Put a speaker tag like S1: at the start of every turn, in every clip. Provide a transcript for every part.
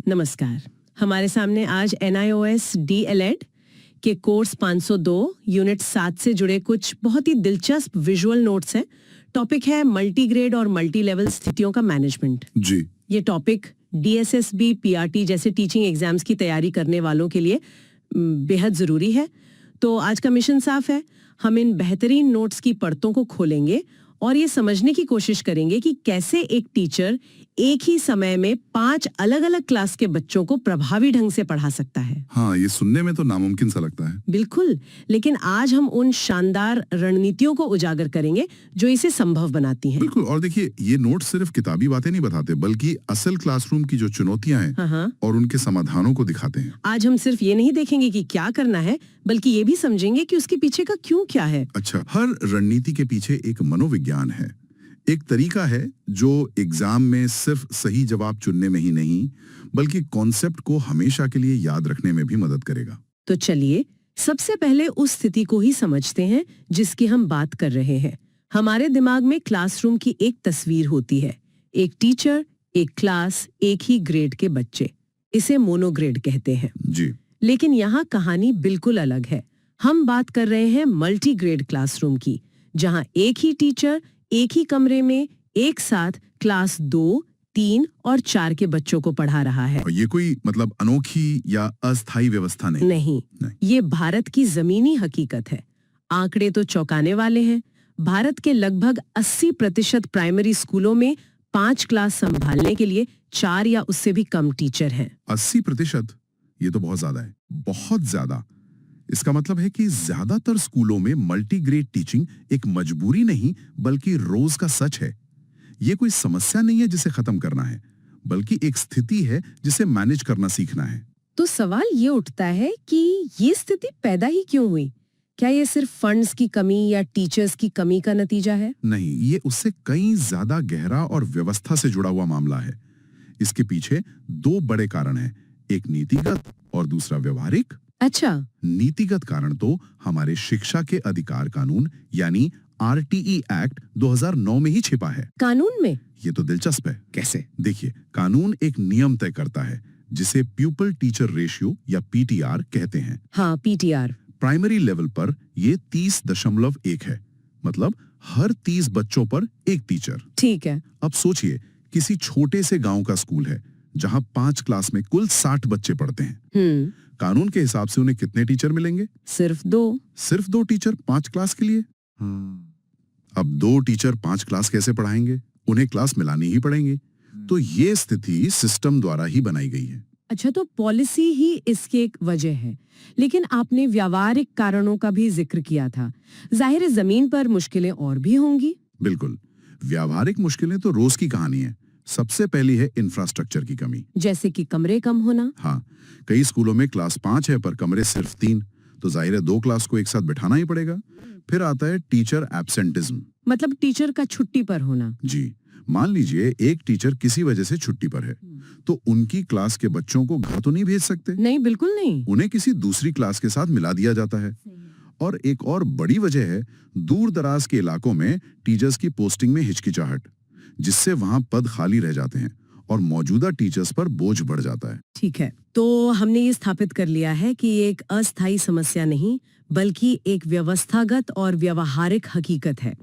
S1: नमस्कार। हमारे सामने आज NIOS DLED के कोर्स 502 यूनिट 7 से जुड़े कुछ बहुत ही दिलचस्प विजुअल नोट्स हैं। टॉपिक है मल्टीग्रेड और मल्टी लेवल स्थितियों का मैनेजमेंट।
S2: जी।
S1: ये टॉपिक DSSB, PRT जैसे टीचिंग एग्जाम्स की तैयारी करने वालों के लिए बेहद जरूरी है। तो आज का मिशन साफ है, हम इन बेहतरीन नोट्स की परतों को खोलेंगे और ये समझने की कोशिश करेंगे कि कैसे एक टीचर एक ही समय में 5 अलग-अलग क्लास के बच्चों को प्रभावी ढंग से पढ़ा सकता है।
S2: हाँ, ये सुनने में तो नामुमकिन सा लगता है।
S1: बिल्कुल, लेकिन आज हम उन शानदार रणनीतियों को उजागर करेंगे जो इसे संभव बनाती हैं।
S2: बिल्कुल, और देखिए ये नोट सिर्फ किताबी बातें नहीं बताते, बल्कि असल क्लासरूम की जो चुनौतियां हैं और उनके समाधानों को दिखाते हैं।
S1: आज हम सिर्फ ये नहीं देखेंगे कि क्या करना है, बल्कि ये भी समझेंगे कि उसके पीछे का क्यों क्या है।
S2: अच्छा, हर रणनीति के पीछे एक मनोविज्ञान है, एक तरीका है जो एग्जाम में सिर्फ सही जवाब चुनने में ही नहीं, बल्कि कॉन्सेप्ट को हमेशा के लिए याद रखने में भी मदद करेगा।
S1: तो चलिए सबसे पहले उस स्थिति को ही समझते हैं जिसकी हम बात कर रहे हैं। हमारे दिमाग में क्लासरूम की एक तस्वीर होती है, एक टीचर, एक क्लास, एक ही ग्रेड के बच्चे। इसे मोनोग्रेड कहते हैं।
S2: जी।
S1: लेकिन यहाँ कहानी बिल्कुल अलग है। हम बात कर रहे हैं मल्टीग्रेड क्लासरूम की, जहाँ एक ही टीचर एक ही कमरे में एक साथ क्लास 2, 3 और 4 के बच्चों को पढ़ा रहा है।
S2: और ये कोई मतलब अनोखी या अस्थायी व्यवस्था नहीं।
S1: नहीं, ये भारत की जमीनी हकीकत है। आंकड़े तो चौंकाने वाले हैं। भारत के लगभग 80% प्राइमरी स्कूलों में 5 क्लास संभालने के लिए 4 या उससे भी कम टीचर हैं।
S2: 80%? ये तो बहुत ज्यादा है, बहुत ज्यादा। इसका मतलब है कि ज्यादातर स्कूलों में मल्टीग्रेड टीचिंग एक मजबूरी नहीं, बल्कि रोज का सच है। ये कोई समस्या नहीं है जिसे खत्म करना है, बल्कि एक स्थिति है जिसे मैनेज करना सीखना है।
S1: तो सवाल ये उठता है कि ये स्थिति पैदा ही क्यों हुई? क्या ये सिर्फ फंड्स की कमी या टीचर्स की कमी का नतीजा है?
S2: नहीं, ये उससे कई ज्यादा गहरा और व्यवस्था से जुड़ा हुआ मामला है। इसके पीछे 2 बड़े कारण हैं, एक नीतिगत और दूसरा व्यवहारिक।
S1: अच्छा।
S2: नीतिगत कारण तो हमारे शिक्षा के अधिकार कानून यानी RTE एक्ट 2009 में ही छिपा है।
S1: कानून में?
S2: ये तो दिलचस्प है।
S1: कैसे?
S2: देखिए, कानून एक नियम तय करता है जिसे प्यूपल टीचर रेशियो या PTR कहते हैं।
S1: हाँ, PTR।
S2: प्राइमरी लेवल पर ये 30.1 है, मतलब हर 30 बच्चों पर एक टीचर।
S1: ठीक है।
S2: अब सोचिए, किसी छोटे से गांव का स्कूल है जहां 5 क्लास में कुल 60 बच्चे पढ़ते हैं। कानून के हिसाब से उन्हें कितने टीचर मिलेंगे?
S1: सिर्फ 2।
S2: सिर्फ 2 टीचर 5 क्लास के लिए? अब 2 टीचर 5 क्लास कैसे पढ़ाएंगे? उन्हें क्लास मिलानी ही पड़ेंगी। तो ये स्थिति सिस्टम द्वारा ही बनाई गई है।
S1: अच्छा, तो पॉलिसी ही इसकी एक वजह है, लेकिन आपने व्यावहारिक कारणों का भी जिक्र किया था। जाहिर है जमीन पर मुश्किलें और भी होंगी।
S2: बिल्कुल, व्यावहारिक मुश्किलें तो रोज की कहानी है। सबसे पहली है इंफ्रास्ट्रक्चर की कमी।
S1: जैसे कि कमरे कम होना।
S2: हाँ, कई स्कूलों में क्लास 5 है पर कमरे सिर्फ 3, तो जाहिर है 2 क्लास को एक साथ बिठाना ही पड़ेगा। फिर आता है टीचर एब्सेंटिज्म,
S1: मतलब टीचर का छुट्टी पर होना।
S2: जी, मान लीजिए एक टीचर किसी वजह से छुट्टी पर है, तो उनकी क्लास के बच्चों को घर तो नहीं भेज सकते।
S1: नहीं, बिल्कुल नहीं।
S2: उन्हें किसी दूसरी क्लास के साथ मिला दिया जाता है। और एक और बड़ी वजह है दूर दराज के इलाकों में टीचर्स की पोस्टिंग में हिचकिचाहट, जिससे वहां पद खाली रह जाते हैं और मौजूदा टीचर्स पर बोझ बढ़ जाता है।
S1: ठीक है, तो हमने ये स्थापित कर लिया है कि ये एक अस्थायी समस्या नहीं, बल्कि एक व्यवस्थागत और व्यवहारिक हकीकत है।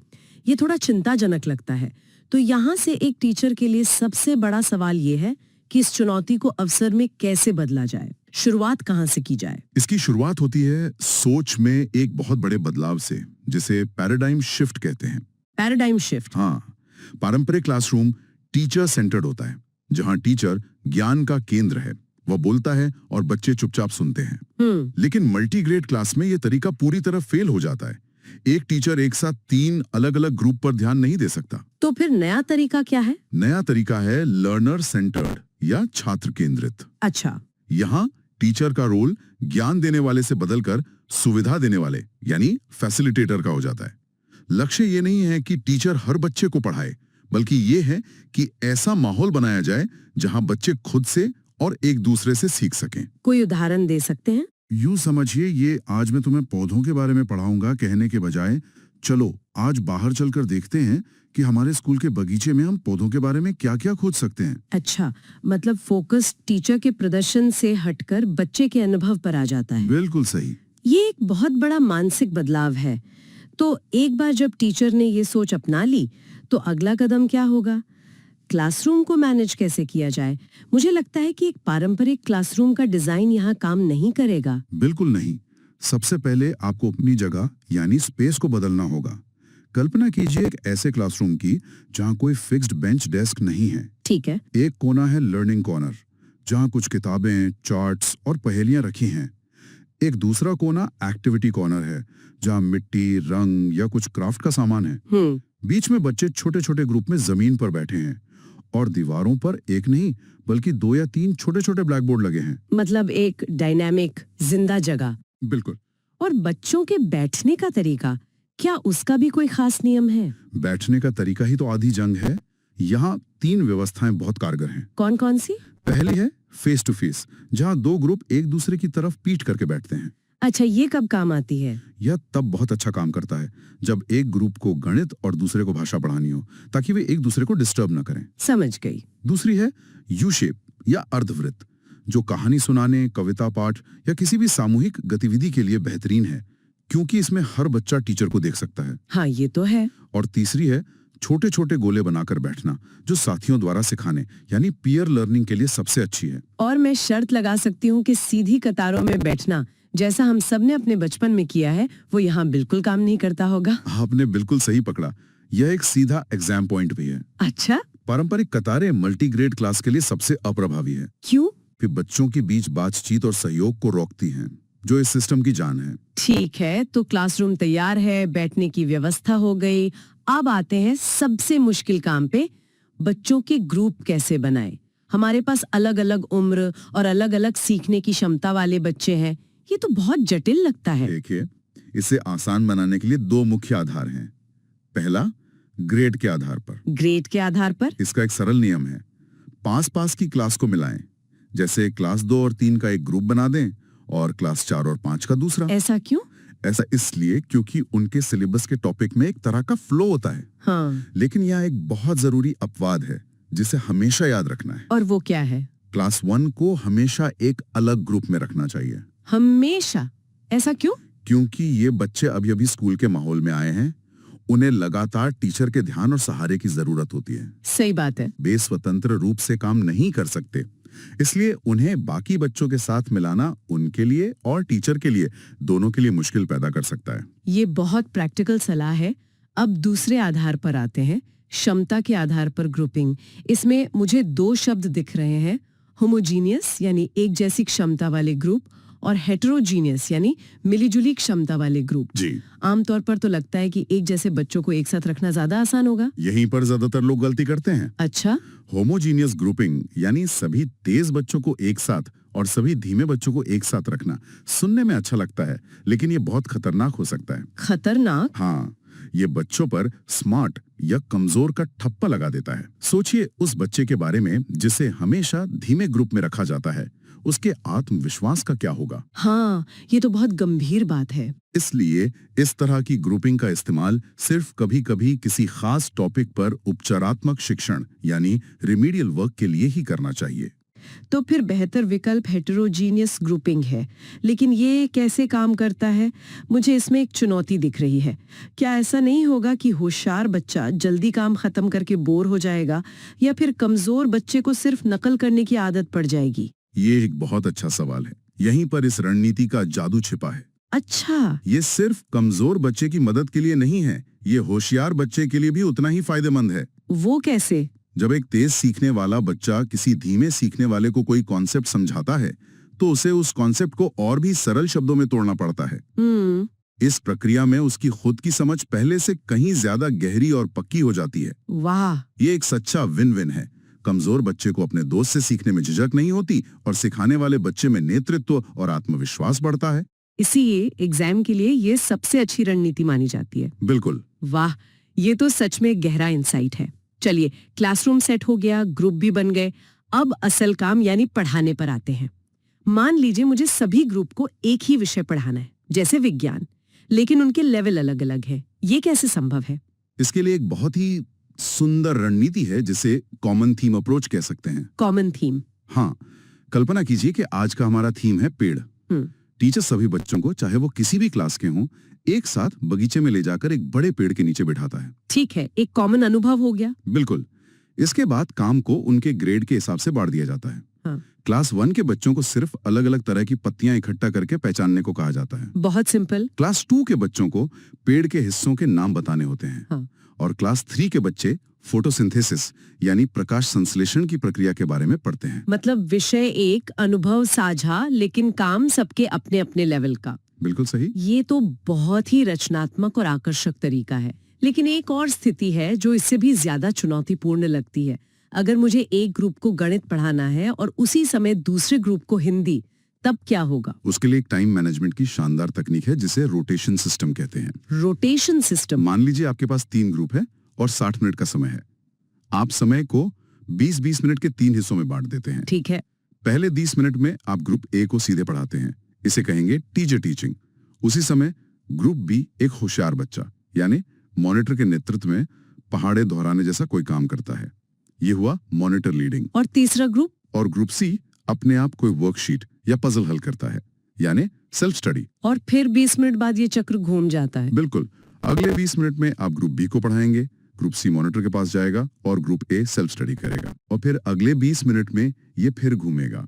S1: ये थोड़ा चिंताजनक लगता है। तो यहाँ से एक टीचर के लिए सबसे बड़ा सवाल ये है कि इस चुनौती को अवसर में कैसे बदला जाए। शुरुआत कहाँ से की जाए?
S2: इसकी शुरुआत होती है सोच में एक बहुत बड़े बदलाव से, जिसे पैराडाइम शिफ्ट कहते हैं।
S1: Paradigm shift?
S2: हाँ, पारंपरिक क्लासरूम टीचर सेंटर्ड होता है, जहाँ टीचर ज्ञान का केंद्र है। वह बोलता है और बच्चे चुपचाप सुनते हैं। लेकिन मल्टीग्रेड क्लास में यह तरीका पूरी तरह फेल हो जाता है। एक टीचर एक साथ 3 अलग अलग ग्रुप पर ध्यान नहीं दे सकता।
S1: तो फिर नया तरीका क्या है?
S2: नया तरीका है लर्नर सेंटर्ड या छात्र केंद्रित।
S1: अच्छा।
S2: यहाँ टीचर का रोल ज्ञान देने वाले से बदलकर सुविधा देने वाले यानी फैसिलिटेटर का हो जाता है। लक्ष्य ये नहीं है कि टीचर हर बच्चे को पढ़ाए, बल्कि ये है कि ऐसा माहौल बनाया जाए जहां बच्चे खुद से और एक दूसरे से सीख सकें।
S1: कोई उदाहरण दे सकते हैं?
S2: यूं समझिए, ये आज मैं तुम्हें पौधों के बारे में पढ़ाऊंगा कहने के बजाय चलो आज बाहर चलकर देखते हैं कि हमारे स्कूल के बगीचे में हम पौधों के बारे में क्या-क्या खोज सकते हैं।
S1: अच्छा, मतलब फोकस टीचर के प्रदर्शन से हटकर बच्चे के अनुभव पर आ जाता है।
S2: बिल्कुल सही।
S1: ये एक बहुत बड़ा मानसिक बदलाव है। तो एक बार जब टीचर ने ये सोच अपना ली, तो अगला कदम क्या होगा? क्लासरूम को मैनेज कैसे किया जाए? मुझे लगता है कि एक पारंपरिक क्लासरूम का डिजाइन यहाँ काम नहीं करेगा।
S2: बिल्कुल नहीं। सबसे पहले आपको अपनी जगह यानी स्पेस को बदलना होगा। कल्पना कीजिए एक ऐसे क्लासरूम की जहाँ कोई फिक्स्ड बेंच डेस्क नहीं है।
S1: ठीक है।
S2: एक कोना है लर्निंग कॉर्नर, जहाँ कुछ किताबें, चार्ट्स और पहेलियां रखी हैं। एक दूसरा कोना एक्टिविटी कॉर्नर है, जहाँ मिट्टी, रंग या कुछ क्राफ्ट का सामान है। बीच में बच्चे छोटे छोटे ग्रुप में जमीन पर बैठे हैं और दीवारों पर एक नहीं बल्कि 2 या 3 छोटे छोटे ब्लैक बोर्ड लगे हैं।
S1: मतलब एक डायनामिक जिंदा जगह।
S2: बिल्कुल।
S1: और बच्चों के बैठने का तरीका, क्या उसका भी कोई खास नियम है?
S2: बैठने का तरीका ही तो आधी जंग है। यहाँ 3 व्यवस्थाएं बहुत कारगर हैं।
S1: कौन कौन सी?
S2: पहली है फेस टू फेस, जहाँ 2 ग्रुप एक दूसरे की तरफ पीठ करके बैठते हैं।
S1: अच्छा, ये कब काम आती है?
S2: यह तब बहुत अच्छा काम करता है जब एक ग्रुप को गणित और दूसरे को भाषा पढ़ानी हो, ताकि वे एक दूसरे को डिस्टर्ब न करें।
S1: समझ गई।
S2: दूसरी है यू शेप या अर्धवृत्त, जो कहानी सुनाने, कविता पाठ या किसी भी सामूहिक गतिविधि के लिए बेहतरीन है, क्योंकि इसमें हर बच्चा टीचर को देख सकता है।
S1: हाँ, ये तो है।
S2: और तीसरी है छोटे छोटे गोले बनाकर बैठना, जो साथियों द्वारा सिखाने यानी पीयर लर्निंग के लिए सबसे अच्छी है।
S1: और मैं शर्त लगा सकती हूँ कि सीधी कतारों में बैठना, जैसा हम सब ने अपने बचपन में किया है, वो यहाँ बिल्कुल काम नहीं करता होगा।
S2: आपने बिल्कुल सही पकड़ा। यह एक सीधा एग्जाम पॉइंट भी है।
S1: अच्छा,
S2: पारंपरिक कतारें मल्टीग्रेड क्लास के लिए सबसे अप्रभावी है।
S1: क्यों?
S2: फिर बच्चों के बीच बातचीत और सहयोग को रोकती हैं, जो इस सिस्टम की जान है।
S1: ठीक है, तो क्लासरूम तैयार है, बैठने की व्यवस्था हो गई। अब आते हैं सबसे मुश्किल काम पे, बच्चों के ग्रुप कैसे बनाएं। हमारे पास अलग अलग उम्र और अलग अलग सीखने की क्षमता वाले बच्चे हैं। ये तो बहुत जटिल लगता है।
S2: देखिए, इसे आसान बनाने के लिए 2 मुख्य आधार हैं। पहला, ग्रेड के आधार पर।
S1: ग्रेड के आधार पर?
S2: इसका एक सरल नियम है, पास की क्लास को मिलाएं। जैसे क्लास 2 और 3 का एक ग्रुप बना दें और क्लास 4 और 5 का दूसरा।
S1: ऐसा क्यों?
S2: ऐसा इसलिए क्योंकि उनके सिलेबस के टॉपिक में एक तरह का फ्लो होता है।
S1: हाँ।
S2: लेकिन यह एक बहुत जरूरी अपवाद है जिसे हमेशा याद रखना है।
S1: और वो क्या है?
S2: क्लास 1 को हमेशा एक अलग ग्रुप में रखना चाहिए।
S1: हमेशा? ऐसा क्यों?
S2: क्योंकि ये बच्चे अभी अभी स्कूल के माहौल में आए हैं, उन्हें लगातार टीचर के ध्यान और सहारे की जरूरत होती है।
S1: सही बात है।
S2: वे स्वतंत्र रूप से काम नहीं कर सकते, इसलिए उन्हें बाकी बच्चों के साथ मिलाना उनके लिए और टीचर के लिए, दोनों के लिए मुश्किल पैदा कर सकता है।
S1: ये बहुत प्रैक्टिकल सलाह है। अब दूसरे आधार पर आते हैं, क्षमता के आधार पर ग्रुपिंग। इसमें मुझे 2 शब्द दिख रहे हैं, होमोजीनियस यानी एक जैसी क्षमता वाले ग्रुप और हेटेरोजीनियस यानी मिलीजुली क्षमता वाले ग्रुप।
S2: जी।
S1: आमतौर पर तो लगता है कि एक जैसे बच्चों को एक साथ रखना ज्यादा आसान होगा।
S2: यहीं पर ज्यादातर लोग गलती करते हैं।
S1: अच्छा।
S2: होमोजीनियस ग्रुपिंग यानी सभी तेज बच्चों को एक साथ और सभी धीमे बच्चों को एक साथ रखना सुनने में अच्छा लगता है, लेकिन ये बहुत खतरनाक हो सकता है।
S1: खतरनाक?
S2: हाँ, ये बच्चों पर स्मार्ट या कमजोर का ठप्पा लगा देता है। सोचिए उस बच्चे के बारे में जिसे हमेशा धीमे ग्रुप में रखा जाता है, उसके आत्मविश्वास का क्या होगा?
S1: हाँ, ये तो बहुत गंभीर बात है।
S2: इसलिए इस तरह की ग्रुपिंग का इस्तेमाल सिर्फ कभी-कभी किसी खास टॉपिक पर उपचारात्मक शिक्षण यानी रिमीडियल वर्क के लिए ही करना चाहिए।
S1: तो फिर बेहतर विकल्प हेटेरोजीनियस ग्रुपिंग है, लेकिन ये कैसे काम करता है? मुझे इसमें एक चुनौती दिख रही है। क्या ऐसा नहीं होगा कि होशियार बच्चा जल्दी काम खत्म करके बोर हो जाएगा, या फिर कमजोर बच्चे को सिर्फ नकल करने की आदत पड़ जाएगी?
S2: ये एक बहुत अच्छा सवाल है। यहीं पर इस रणनीति का जादू छिपा है।
S1: अच्छा।
S2: ये सिर्फ कमजोर बच्चे की मदद के लिए नहीं है, ये होशियार बच्चे के लिए भी उतना ही फायदेमंद है।
S1: वो कैसे?
S2: जब एक तेज सीखने वाला बच्चा किसी धीमे सीखने वाले को कोई कॉन्सेप्ट समझाता है, तो उसे उस कॉन्सेप्ट को और भी सरल शब्दों में तोड़ना पड़ता है। इस प्रक्रिया में उसकी खुद की समझ पहले से कहीं ज्यादा गहरी और पक्की हो जाती है।
S1: वाह,
S2: ये एक सच्चा विन विन है। कमजोर बच्चे को अपने दोस्त से सीखने में झिझक नहीं होती और सिखाने वाले बच्चे में नेतृत्व और आत्मविश्वास बढ़ता है।
S1: इसीलिए एग्जाम के लिए ये सबसे अच्छी रणनीति मानी जाती है।
S2: बिल्कुल।
S1: वाह, ये तो सच में गहरा इंसाइट है। चलिए, क्लासरूम सेट हो गया, ग्रुप भी बन गए, अब असल काम यानी पढ़ाने पर आते हैं। मान लीजिए मुझे सभी ग्रुप को एक ही विषय पढ़ाना है, जैसे विज्ञान, लेकिन उनके लेवल अलग अलग है। ये कैसे संभव है?
S2: इसके लिए एक बहुत ही सुंदर रणनीति है जिसे कॉमन थीम अप्रोच कह सकते हैं।
S1: Common theme?
S2: हाँ, कल्पना कीजिए कि आज का हमारा थीम है पेड़। टीचर सभी बच्चों को, चाहे वो किसी भी क्लास के हों, एक साथ बगीचे में ले जाकर एक बड़े पेड़ के नीचे बिठाता है।
S1: ठीक है, एक कॉमन अनुभव हो गया।
S2: बिल्कुल। इसके बाद काम को उनके ग्रेड के हिसाब से बांट दिया जाता है।
S1: हाँ।
S2: क्लास 1 के बच्चों को सिर्फ अलग अलग तरह की पत्तियां इकट्ठा करके पहचानने को कहा जाता है।
S1: बहुत सिंपल।
S2: क्लास 2 के बच्चों को पेड़ के हिस्सों के नाम बताने होते हैं।
S1: हाँ।
S2: और क्लास 3 के बच्चे फोटोसिंथेसिस यानी प्रकाश संश्लेषण की प्रक्रिया के बारे में पढ़ते हैं।
S1: मतलब विषय एक, अनुभव साझा, लेकिन काम सबके अपने अपने लेवल का।
S2: बिल्कुल सही।
S1: ये तो बहुत ही रचनात्मक और आकर्षक तरीका है। लेकिन एक और स्थिति है जो इससे भी ज्यादा चुनौतीपूर्ण लगती है। अगर मुझे एक ग्रुप को गणित पढ़ाना है और उसी समय दूसरे ग्रुप को हिंदी, तब क्या होगा?
S2: उसके लिए एक टाइम मैनेजमेंट की शानदार तकनीक है जिसे रोटेशन सिस्टम कहते हैं।
S1: Rotation system?
S2: मान लीजिए आपके पास 3 ग्रुप है और 60 मिनट का समय है। आप समय को 20-20 मिनट के 3 हिस्सों में बांट देते हैं।
S1: ठीक है।
S2: पहले 20 मिनट में आप ग्रुप ए को सीधे पढ़ाते हैं, इसे कहेंगे टीचर टीचिंग। उसी समय ग्रुप बी एक होशियार बच्चा यानी मॉनिटर के नेतृत्व में पहाड़े दोहराने जैसा कोई काम करता है, ये हुआ मॉनिटर लीडिंग।
S1: और तीसरा ग्रुप?
S2: और ग्रुप सी अपने आप कोई वर्कशीट या पजल हल करता है, यानी सेल्फ स्टडी।
S1: और फिर 20 मिनट बाद ये चक्र घूम जाता है।
S2: बिल्कुल। अगले 20 मिनट में आप ग्रुप बी को पढ़ाएंगे, ग्रुप सी मॉनिटर के पास जाएगा और ग्रुप ए सेल्फ स्टडी करेगा। और फिर अगले 20 मिनट में ये फिर घूमेगा।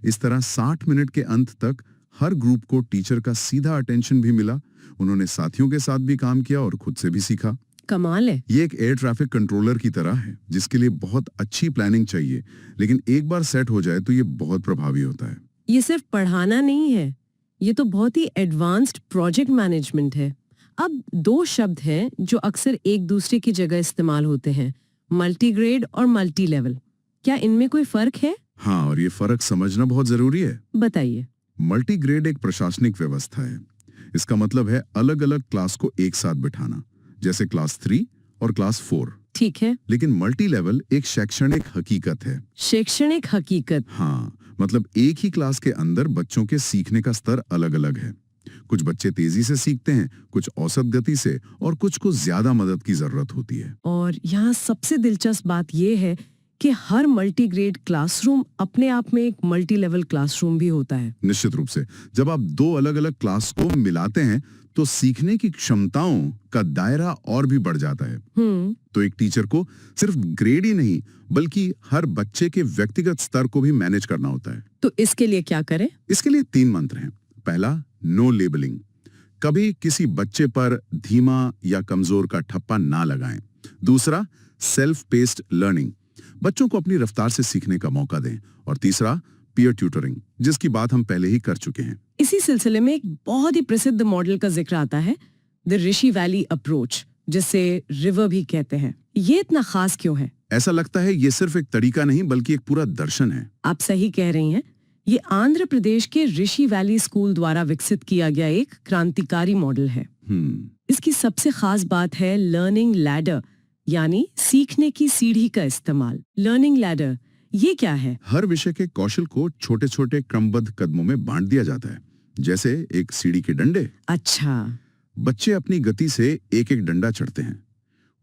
S2: इस तरह 60 मिनट के अंत तक हर ग्रुप को टीचर का सीधा अटेंशन भी मिला, उन्होंने साथियों के साथ भी काम किया और खुद से भी सीखा।
S1: कमाल है।
S2: ये एक एयर ट्रैफिक कंट्रोलर की तरह है जिसके लिए बहुत अच्छी प्लानिंग चाहिए, लेकिन एक बार सेट हो जाए तो ये बहुत प्रभावी होता है।
S1: ये सिर्फ पढ़ाना नहीं है, ये तो बहुत ही एडवांस्ड प्रोजेक्ट मैनेजमेंट है। अब 2 शब्द हैं जो अक्सर एक दूसरे की जगह इस्तेमाल होते हैं, मल्टीग्रेड और मल्टी लेवल। क्या इनमें कोई फर्क है?
S2: हाँ, और ये फर्क समझना बहुत जरूरी है।
S1: बताइए।
S2: मल्टीग्रेड एक प्रशासनिक व्यवस्था है। इसका मतलब है अलग अलग क्लास को एक साथ बिठाना, जैसे क्लास 3 और क्लास 4।
S1: ठीक है।
S2: लेकिन मल्टी लेवल एक शैक्षणिक हकीकत है।
S1: शैक्षणिक हकीकत?
S2: हाँ, मतलब एक ही क्लास के अंदर बच्चों के सीखने का स्तर अलग अलग है। कुछ बच्चे तेजी से सीखते हैं, कुछ औसत गति से, और कुछ को ज्यादा मदद की जरूरत होती है।
S1: और यहाँ सबसे दिलचस्प बात यह है कि हर मल्टीग्रेड क्लासरूम अपने आप में एक मल्टी लेवल क्लासरूम भी होता है।
S2: निश्चित रूप से। जब आप 2 अलग अलग क्लास को मिलाते हैं तो सीखने की क्षमताओं का दायरा और भी बढ़ जाता है। तो एक टीचर को सिर्फ ग्रेड ही नहीं बल्कि हर बच्चे के व्यक्तिगत स्तर को भी मैनेज करना होता है।
S1: तो इसके लिए क्या करें?
S2: इसके लिए 3 मंत्र हैं। पहला, नो लेबलिंग। कभी किसी बच्चे पर धीमा या कमजोर का ठप्पा ना लगाएं। दूसरा, सेल्फ पेस्ड लर्निंग। बच्चों को अपनी रफ्तार से सीखने का मौका दें। और तीसरा, पीयर ट्यूटरिंग, जिसकी बात हम पहले ही कर चुके हैं।
S1: इसी सिलसिले में एक बहुत ही प्रसिद्ध मॉडल का जिक्र आता है, द ऋषि वैली अप्रोच, जिसे रिवर भी कहते हैं। ये इतना खास क्यों है?
S2: ऐसा लगता है ये सिर्फ एक तरीका नहीं बल्कि एक पूरा दर्शन है।
S1: आप सही कह रही हैं। ये आंध्र प्रदेश के ऋषि वैली स्कूल द्वारा विकसित किया गया एक क्रांतिकारी मॉडल है। इसकी सबसे खास बात है लर्निंग लैडर, यानी सीखने की सीढ़ी का इस्तेमाल। लर्निंग लैडर ये क्या है?
S2: हर विषय के कौशल को छोटे छोटे क्रमबद्ध कदमों में बांट दिया जाता है, जैसे एक सीढ़ी के डंडे।
S1: अच्छा।
S2: बच्चे अपनी गति से एक एक डंडा चढ़ते हैं।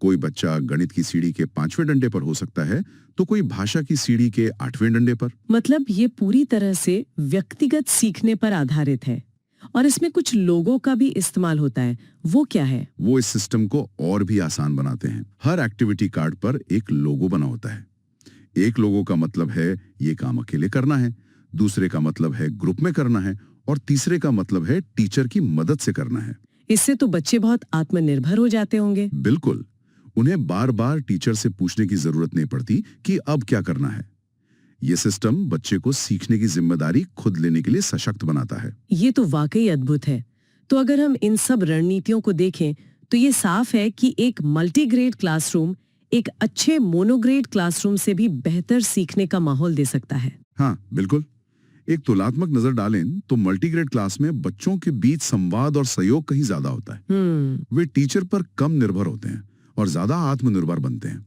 S2: कोई बच्चा गणित की सीढ़ी के 5वें डंडे पर हो सकता है तो कोई भाषा की सीढ़ी के 8वें डंडे पर।
S1: मतलब ये पूरी तरह से व्यक्तिगत सीखने पर आधारित है। और इसमें कुछ लोगों का भी इस्तेमाल होता है। वो क्या है?
S2: वो इस सिस्टम को और भी आसान बनाते हैं। हर एक्टिविटी कार्ड पर एक लोगो बना होता है। एक लोगो का मतलब है ये काम अकेले करना है, दूसरे का मतलब है ग्रुप में करना है, और तीसरे का मतलब है टीचर की मदद से करना है।
S1: इससे तो बच्चे बहुत आत्मनिर्भर हो जाते होंगे।
S2: बिल्कुल। उन्हें बार बार टीचर से पूछने की जरूरत नहीं पड़ती कि अब क्या करना है। ये सिस्टम बच्चे को सीखने की जिम्मेदारी खुद लेने के लिए सशक्त बनाता है।
S1: ये तो वाकई अद्भुत है। तो अगर हम इन सब रणनीतियों को देखें तो ये साफ है कि एक मल्टीग्रेड क्लासरूम एक अच्छे मोनोग्रेड क्लासरूम से भी बेहतर सीखने का माहौल दे सकता है।
S2: हाँ, बिल्कुल। एक तुलनात्मक नजर डालें तो मल्टीग्रेड क्लास में बच्चों के बीच संवाद और सहयोग कहीं ज्यादा होता है। वे टीचर पर कम निर्भर होते हैं और ज्यादा आत्मनिर्भर बनते हैं।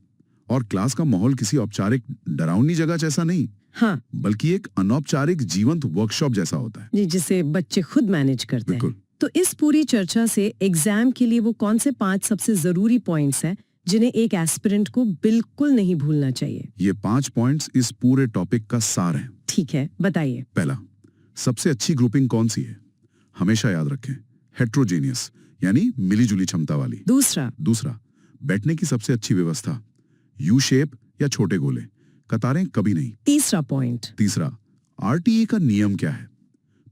S2: और क्लास का माहौल किसी औपचारिक डरावनी जगह जैसा नहीं,
S1: हाँ,
S2: बल्कि एक अनौपचारिक जीवंत वर्कशॉप जैसा होता है।
S1: जिसे बच्चे खुद मैनेज करते हैं।
S2: बिल्कुल।
S1: तो इस पूरी चर्चा से एग्जाम के लिए वो कौन से 5 सबसे जरूरी पॉइंट्स हैं जिन्हें एक एस्पिरेंट को बिल्कुल नहीं भूलना चाहिए?
S2: ये 5 पॉइंट्स इस पूरे टॉपिक का सार है।
S1: ठीक है, बताइए।
S2: पहला, सबसे अच्छी ग्रुपिंग कौन सी है? हमेशा याद रखें, हेट्रोजेनियस यानी मिलीजुली क्षमता वाली। दूसरा, बैठने की सबसे अच्छी व्यवस्था, यू शेप या छोटे गोले, कतारें कभी नहीं। तीसरा, आरटीए का नियम क्या है?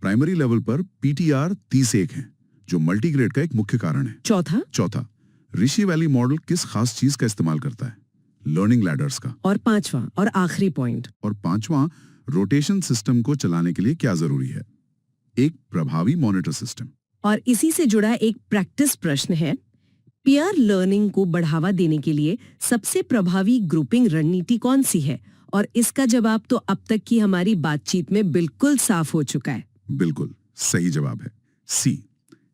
S2: प्राइमरी लेवल पर पीटीआर 30:1 है, जो मल्टीग्रेड का एक मुख्य कारण है। चौथा, ऋषि वैली मॉडल किस खास चीज का इस्तेमाल करता है? लर्निंग लैडर्स का।
S1: और पांचवा और आखिरी पॉइंट,
S2: पांचवा, रोटेशन सिस्टम को चलाने के लिए क्या जरूरी है? एक प्रभावी मॉनिटर सिस्टम।
S1: और इसी से जुड़ा एक प्रैक्टिस प्रश्न है, पीयर लर्निंग को बढ़ावा देने के लिए सबसे प्रभावी ग्रुपिंग रणनीति कौन सी है? और इसका जवाब तो अब तक की हमारी बातचीत में बिल्कुल साफ हो चुका है।
S2: बिल्कुल सही जवाब है सी,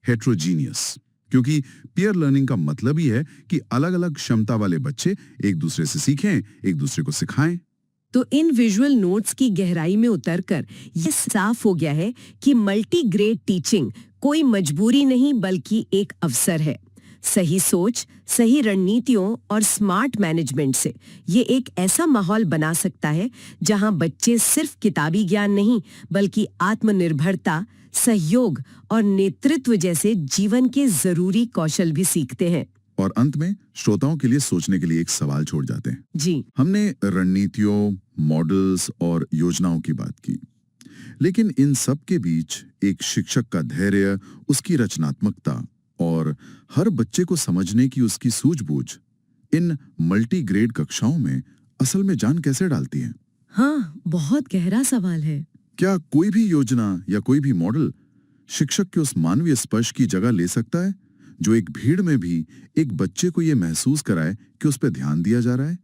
S2: हेट्रोजीनियस। क्योंकि पीयर लर्निंग का मतलब ही है कि अलग अलग क्षमता वाले बच्चे एक दूसरे से सीखें, एक दूसरे को सिखाएं।
S1: तो इन विजुअल नोट्स की गहराई में उतरकर ये साफ हो गया है कि मल्टी ग्रेड टीचिंग कोई मजबूरी नहीं बल्कि एक अवसर है। सही सोच, सही रणनीतियों और स्मार्ट मैनेजमेंट से ये एक ऐसा माहौल बना सकता है जहां बच्चे सिर्फ किताबी ज्ञान नहीं बल्कि आत्मनिर्भरता, सहयोग और नेतृत्व जैसे जीवन के जरूरी कौशल भी सीखते हैं।
S2: और अंत में श्रोताओं के लिए सोचने के लिए एक सवाल छोड़ जाते हैं।
S1: जी,
S2: हमने रणनीतियों, मॉडल्स और योजनाओं की बात की, लेकिन इन सब के बीच एक शिक्षक का धैर्य, उसकी रचनात्मकता और हर बच्चे को समझने की उसकी सूझबूझ इन मल्टी ग्रेड कक्षाओं में असल में जान कैसे डालती है?
S1: हाँ, बहुत गहरा सवाल है।
S2: क्या कोई भी योजना या कोई भी मॉडल शिक्षक के उस मानवीय स्पर्श की जगह ले सकता है जो एक भीड़ में भी एक बच्चे को यह महसूस कराए कि उस पर ध्यान दिया जा रहा है?